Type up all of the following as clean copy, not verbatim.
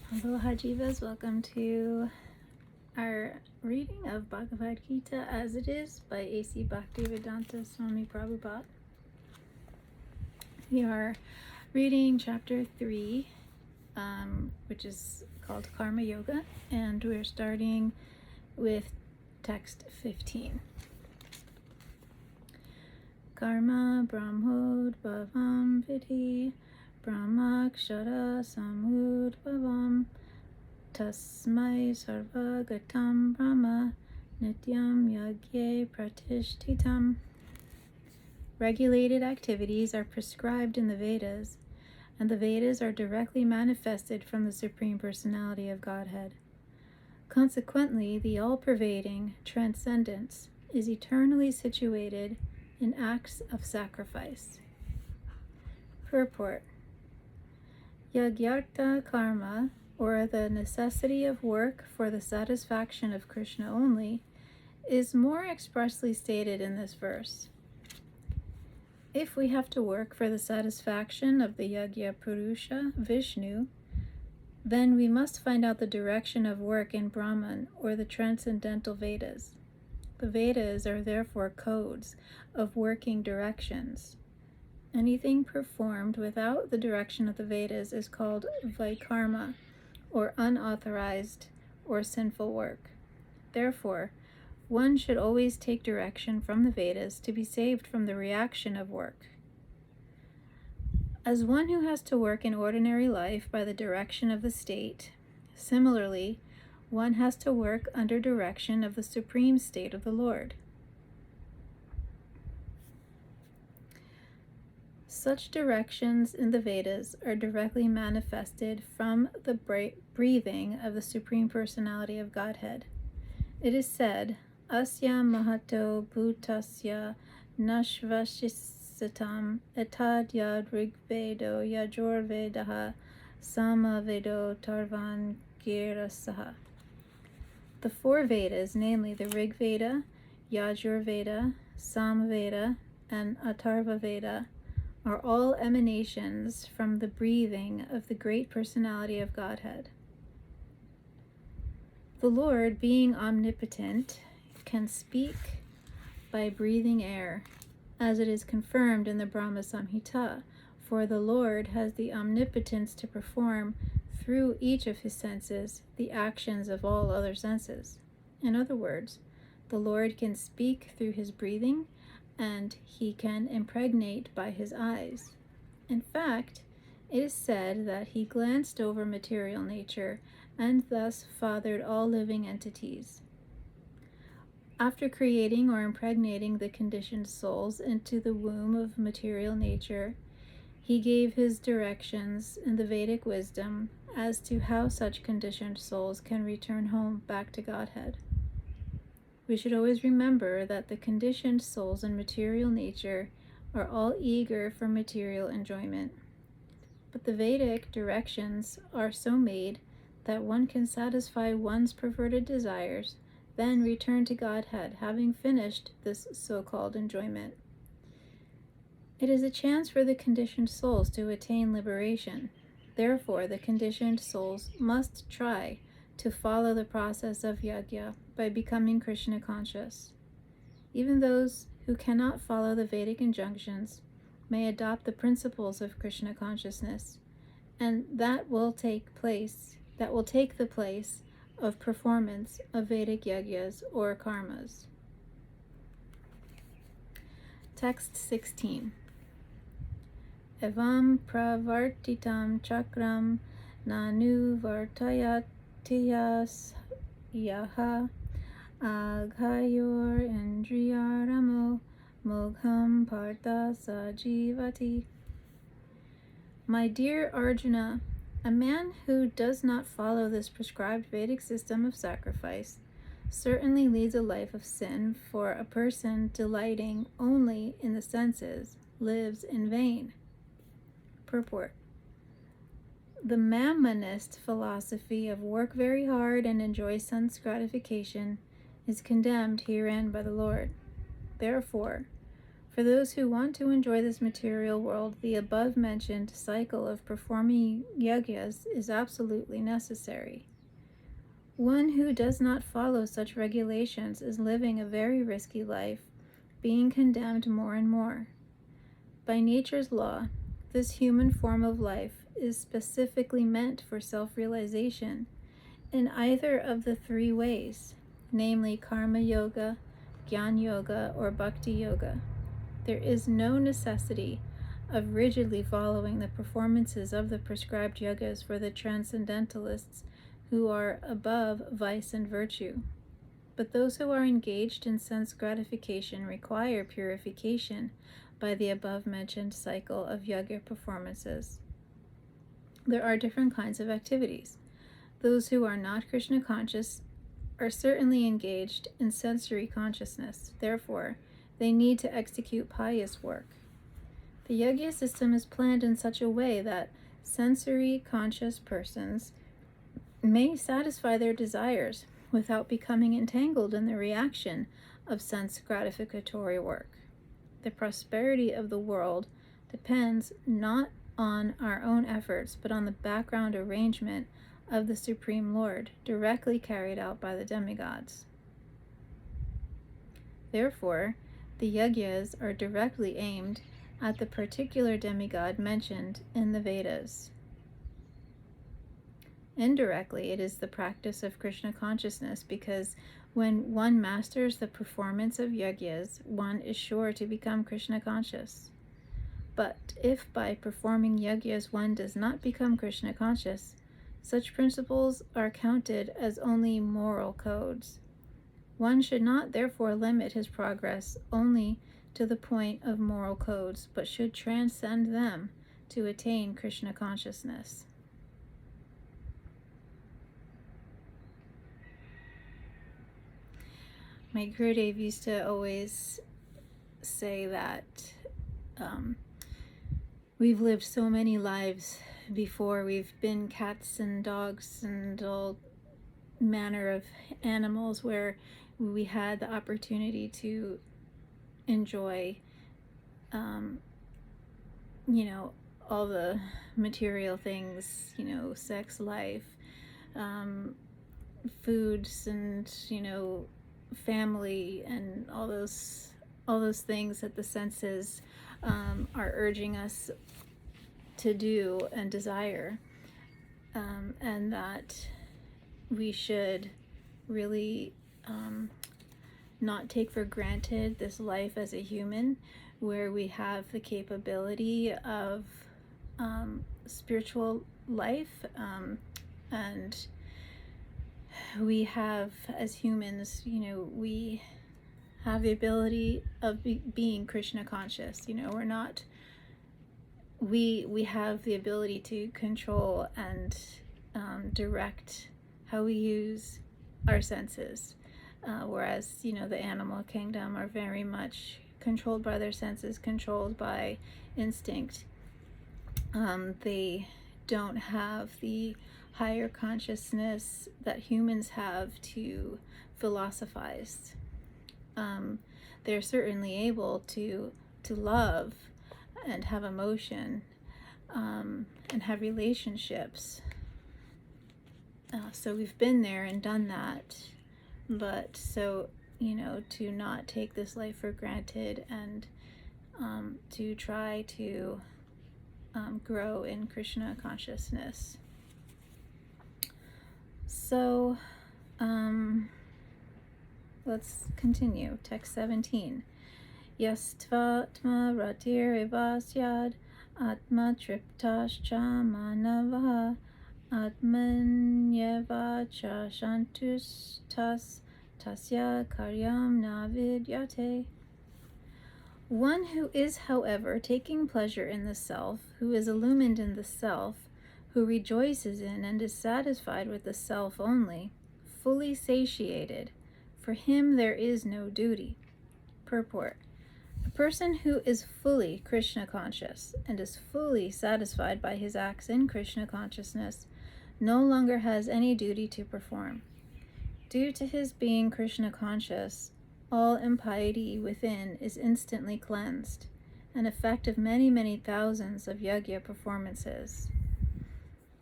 Aloha Jivas, welcome to our reading of Bhagavad Gita as it is by A.C. Bhaktivedanta Swami Prabhupad. We are reading chapter 3, which is called Karma Yoga, and we're starting with text 15. Karma Brahmod Bhavam Vidhi Brahmakshara Samudbhavam Tasmai Sarvagatam Brahma Nityam Yagye Pratishtitam. Regulated activities are prescribed in the Vedas, and the Vedas are directly manifested from the Supreme Personality of Godhead. Consequently, the all-pervading transcendence is eternally situated in acts of sacrifice. Purport: Yagyartha karma, or the necessity of work for the satisfaction of Krishna only, is more expressly stated in this verse. If we have to work for the satisfaction of the Yagya Purusha, Vishnu, then we must find out the direction of work in Brahman or the transcendental Vedas. The Vedas are therefore codes of working directions. Anything performed without the direction of the Vedas is called Vaikarma, or unauthorized or sinful work. Therefore, one should always take direction from the Vedas to be saved from the reaction of work. As one who has to work in ordinary life by the direction of the state, similarly, one has to work under direction of the supreme state of the Lord. Such directions in the Vedas are directly manifested from the breathing of the Supreme Personality of Godhead. It is said, Asya Mahato Bhutasya Nashvashisitam Etad Yad Rigvedo Yajurvedaha Samavedo Tarvan Girasaha. The four Vedas, namely the Rig Veda, Yajur Veda, Samaveda, and Atharva Veda, are all emanations from the breathing of the great personality of Godhead. The Lord, being omnipotent, can speak by breathing air, as it is confirmed in the Brahma Samhita, for the Lord has the omnipotence to perform through each of his senses the actions of all other senses. In other words, the Lord can speak through his breathing, and he can impregnate by his eyes. In fact, it is said that he glanced over material nature and thus fathered all living entities. After creating or impregnating the conditioned souls into the womb of material nature, he gave his directions in the Vedic wisdom as to how such conditioned souls can return home back to Godhead. We should always remember that the conditioned souls in material nature are all eager for material enjoyment. But the Vedic directions are so made that one can satisfy one's perverted desires, then return to Godhead, having finished this so-called enjoyment. It is a chance for the conditioned souls to attain liberation. Therefore, the conditioned souls must try to follow the process of yagya by becoming Krishna conscious. Even those who cannot follow the Vedic injunctions may adopt the principles of Krishna consciousness, and that will take the place of performance of Vedic yagyas or karmas. Text 16. Evam pravartitam chakram nanu vartayatiyas yaha aghayor indriyaramo mogham partha sajivati. My dear Arjuna, a man who does not follow this prescribed Vedic system of sacrifice certainly leads a life of sin, for a person delighting only in the senses lives in vain. Purport: the Mammonist philosophy of work very hard and enjoy sense gratification is condemned herein by the Lord. Therefore, For those who want to enjoy this material world, the above-mentioned cycle of performing yajnas is absolutely necessary. One who does not follow such regulations is living a very risky life, being condemned more and more. By nature's law, this human form of life is specifically meant for self-realization in either of the three ways, namely karma yoga, jnana yoga, or bhakti yoga. There is no necessity of rigidly following the performances of the prescribed yogas for the transcendentalists who are above vice and virtue. But those who are engaged in sense gratification require purification by the above-mentioned cycle of yoga performances. There are different kinds of activities. Those who are not Krishna conscious are certainly engaged in sensory consciousness. Therefore, they need to execute pious work. The yajna system is planned in such a way that sensory conscious persons may satisfy their desires without becoming entangled in the reaction of sense gratificatory work. The prosperity of the world depends not on our own efforts, but on the background arrangement of the Supreme Lord, directly carried out by the demigods. Therefore, the yajnas are directly aimed at the particular demigod mentioned in the Vedas. Indirectly, it is the practice of Krishna consciousness, because when one masters the performance of yajnas, one is sure to become Krishna conscious. But if by performing yajnas one does not become Krishna conscious, such principles are counted as only moral codes. One should not therefore limit his progress only to the point of moral codes, but should transcend them to attain Krishna consciousness. My Gurudev used to always say that we've lived so many lives before. We've been cats and dogs and all manner of animals where we had the opportunity to enjoy all the material things, sex, life, foods, and family, and all those things that the senses are urging us to do and desire, and that we should really not take for granted this life as a human, where we have the capability of spiritual life, and we have, as humans, we have the ability of being Krishna conscious. We're not, we have the ability to control and direct how we use our senses, whereas the animal kingdom are very much controlled by their senses, controlled by instinct. They don't have the higher consciousness that humans have to philosophize. They're certainly able to love and have emotion, and have relationships. So we've been there and done that, but so to not take this life for granted, and to try to grow in Krishna consciousness. So let's continue. Text 17. Yastvatma ratir evasyad atma triptascha manavaha atmanyeva cha shantustas tasya karyam navidyate. One who is, however, taking pleasure in the self, who is illumined in the self, who rejoices in and is satisfied with the self only, fully satiated, for him there is no duty. Purport. A person who is fully Krishna conscious and is fully satisfied by his acts in Krishna consciousness no longer has any duty to perform. Due to his being Krishna conscious, all impiety within is instantly cleansed, an effect of many, many thousands of yajna performances.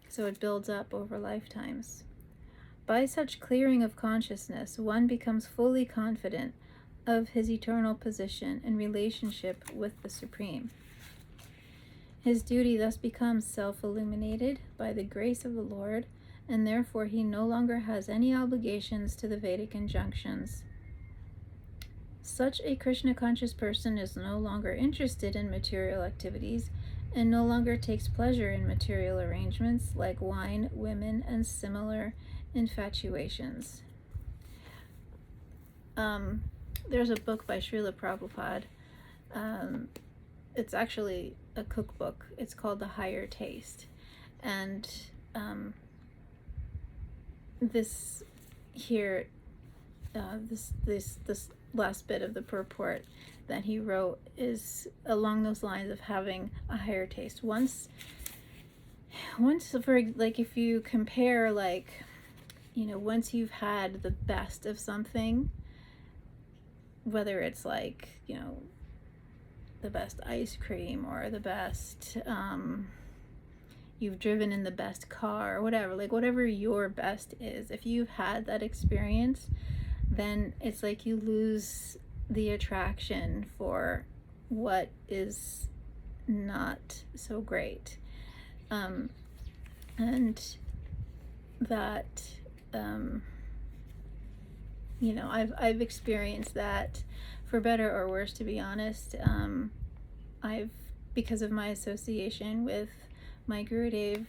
So it builds up over lifetimes. By such clearing of consciousness, one becomes fully confident of his eternal position and relationship with the Supreme. His duty thus becomes self-illuminated by the grace of the Lord, and therefore he no longer has any obligations to the Vedic injunctions. Such a Krishna-conscious person is no longer interested in material activities and no longer takes pleasure in material arrangements like wine, women, and similar infatuations. There's a book by Srila Prabhupada. It's actually a cookbook. It's called The Higher Taste. And this last bit of the purport that he wrote is along those lines of having a higher taste. Once for like, if you compare, like, you know, once you've had the best of something, whether it's like, you know, the best ice cream or the best, you've driven in the best car or whatever, like whatever your best is, if you've had that experience, then it's like you lose the attraction for what is not so great. And that, you know, I've experienced that, for better or worse, to be honest. Because of my association with my Gurudev,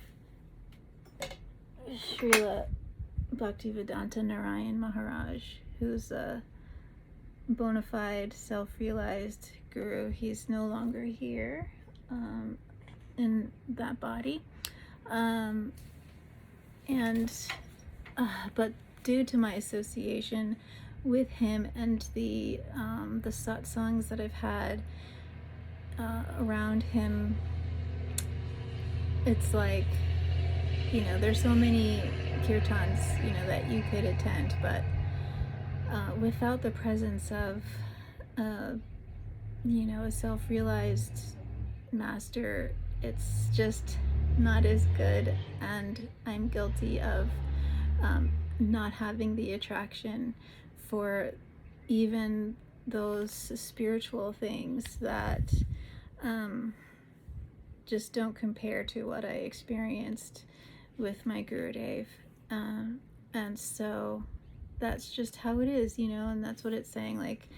Srila Bhaktivedanta Narayan Maharaj, who's a bona fide self-realized guru. He's no longer here in that body. But due to my association with him and the satsangs that I've had around him, it's like, you know, there's so many kirtans, you know, that you could attend, but without the presence of, you know, a self-realized master, it's just not as good, and I'm guilty of not having the attraction for even those spiritual things that just don't compare to what I experienced with my Gurudev. And so that's just how it is, you know, and that's what it's saying, like,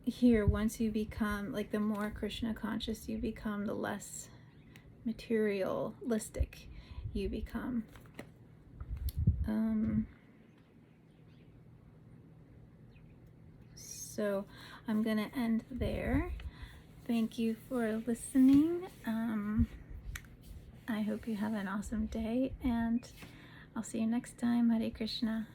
here, once you become, like, the more Krishna conscious you become, the less materialistic you become. So I'm gonna end there. Thank you for listening. I hope you have an awesome day, and I'll see you next time. Hare Krishna.